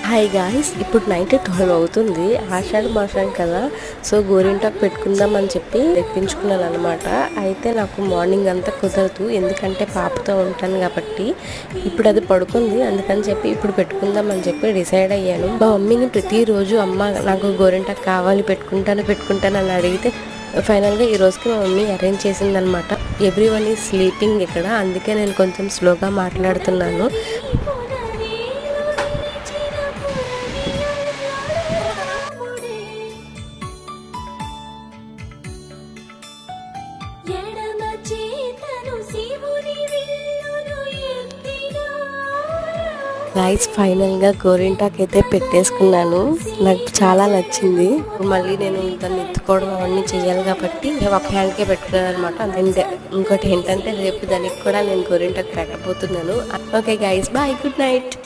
Hi guys, ఇప్పుడు night 12 అవుతుంది. ఆషాఢ మాసం కదా, సో గోరింటాకు పెట్టుకుందాం అని చెప్పి తెప్పించుకున్నాను అనమాట. అయితే నాకు మార్నింగ్ అంతా కుదరదు, ఎందుకంటే పాపతో ఉంటాను కాబట్టి. ఇప్పుడు అది పడుకుంది, అందుకని చెప్పి ఇప్పుడు పెట్టుకుందాం అని చెప్పి డిసైడ్ అయ్యాను. మా మమ్మీని ప్రతిరోజు అమ్మ నాకు గోరింటాకు కావాలి, పెట్టుకుంటాను అని అడిగితే ఫైనల్గా ఈ రోజుకి మా మమ్మీ అరేంజ్ చేసిందనమాట. ఎవ్రీ వన్ ఈజ్ స్లీపింగ్ ఇక్కడ, అందుకే నేను కొంచెం స్లోగా మాట్లాడుతున్నాను. గైస్, ఫైనల్గా గోరింటాకు అయితే పెట్టేసుకున్నాను. నాకు చాలా నచ్చింది. మళ్ళీ నేను దాన్ని ఎత్తుకోవడం అవన్నీ చేయాలి కాబట్టి ఒక హ్యాండ్కే పెట్టుకున్నాను అనమాట. అండ్ ఇంకోటి ఏంటంటే రేపు దానికి కూడా నేను గోరింటాకు పెట్టబోతున్నాను. Okay guys, bye, good night.